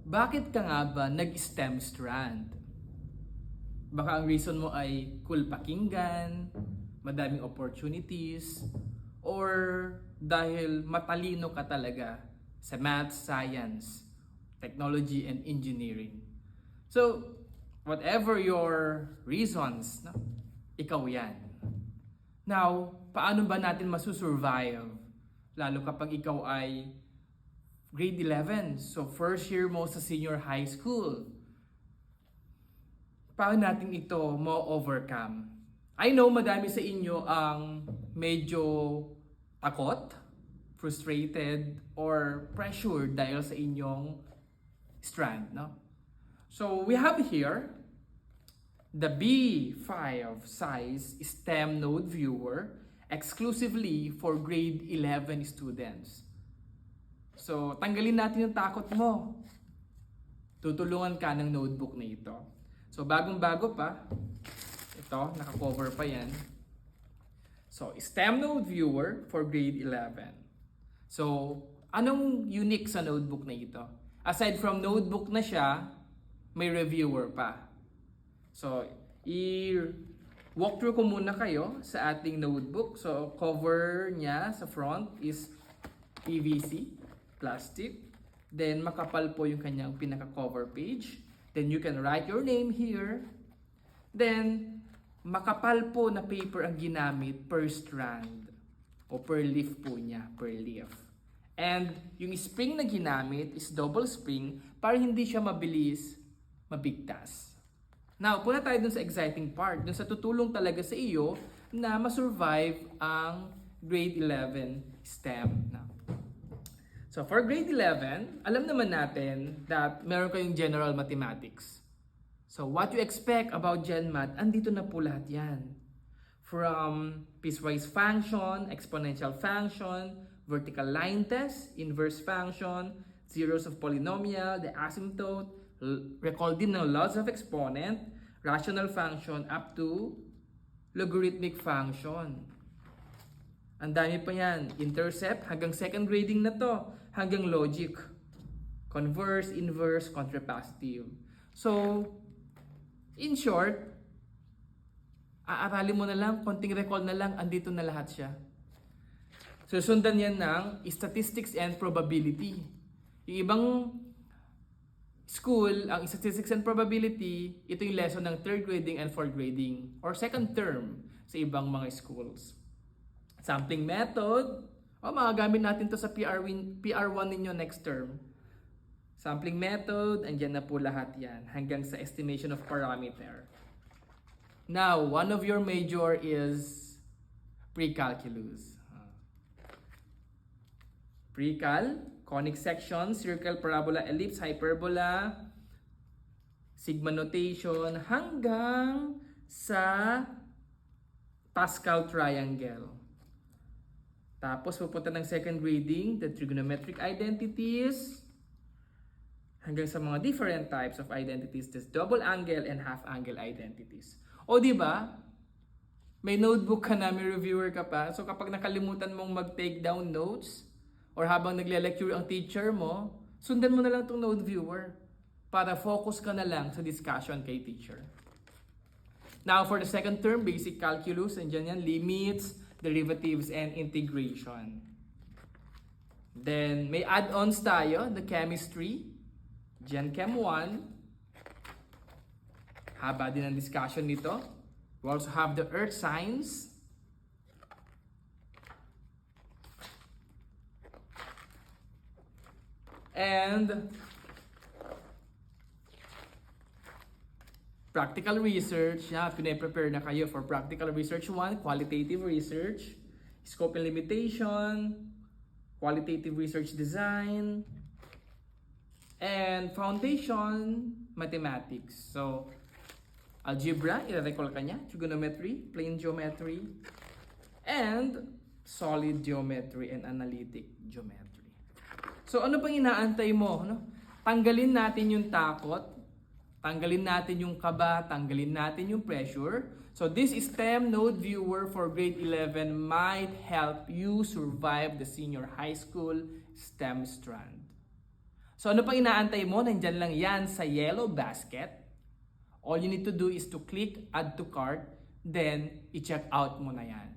Bakit ka nga ba nag-STEM strand? Baka ang reason mo ay cool pakinggan, madaming opportunities, or dahil matalino ka talaga sa math, science, technology, and engineering. So, whatever your reasons, no? Ikaw yan. Now, paano ba natin masusurvive? Lalo kapag ikaw ay grade 11, so first year mo sa senior high school. Paano natin ito mo-overcome? I know madami sa inyo ang medyo takot, frustrated, or pressured dahil sa inyong strand, no? So we have here the B5 size STEM node viewer exclusively for grade 11 students. So, tanggalin natin yung takot mo. Tutulungan ka ng notebook na ito. So, bagong-bago pa. Ito, naka-cover pa yan. So, STEM Node Viewer for grade 11. So, anong unique sa notebook na ito? Aside from notebook na siya, may reviewer pa. So, i-walk through ko muna kayo sa ating notebook. So, cover niya sa front is PVC. Plastic. Then, makapal po yung kanyang pinaka-cover page. Then, you can write your name here. Then, makapal po na paper ang ginamit per strand. O per leaf po niya, per leaf. And, yung spring na ginamit is double spring para hindi siya mabilis mabigtas. Now, punta tayo dun sa exciting part. Dun sa tutulong talaga sa iyo na masurvive ang grade 11 STEM. Now, so for grade 11, alam naman natin that meron kayong general mathematics. So what you expect about Gen Math, andito na po lahat yan. From piecewise function, exponential function, vertical line test, inverse function, zeros of polynomial, the asymptote, recall din ng laws of exponent, rational function up to logarithmic function. Ang dami pa yan. Intercept, hanggang second grading na to. Hanggang logic. Converse, inverse, contrapositive. So, in short, aaralin mo na lang, konting recall na lang, andito na lahat siya. Susundan yan ng statistics and probability. Yung ibang school, ang statistics and probability, ito yung lesson ng third grading and fourth grading or second term sa ibang mga schools. Sampling method, magagamit natin to sa PR1 ninyo next term. Sampling method, andyan na po lahat yan, hanggang sa estimation of parameter. Now, one of your major is pre-calculus. Pre-cal, conic section, circle, parabola, ellipse, hyperbola, sigma notation, hanggang sa Pascal triangle. Tapos pupunta ng second grading, the trigonometric identities, hanggang sa mga different types of identities, this double angle and half angle identities. O di ba? May notebook ka na, may reviewer ka pa. So kapag nakalimutan mong mag-take down notes, or habang nagle-lecture ang teacher mo, sundan mo na lang tong note viewer para focus ka na lang sa discussion kay teacher. Now for the second term, basic calculus, andyan yan, limits, derivatives, and integration. Then, may add-ons tayo, the chemistry, Gen Chem 1. Haba din ang discussion nito. We also have the earth science. And practical research, pinaprepare na kayo for practical research 1, qualitative research, scope and limitation, qualitative research design, and foundation mathematics. So, algebra, i-recall ka niya, trigonometry, plane geometry, and solid geometry and analytic geometry. So, ano pang inaantay mo? No? Tanggalin natin yung takot, tanggalin natin yung kaba, tanggalin natin yung pressure. So this STEM Node Viewer for grade 11 might help you survive the senior high school STEM strand. So ano pang inaantay mo? Nandyan lang yan sa yellow basket. All you need to do is to click add to cart, then i-check out mo na yan.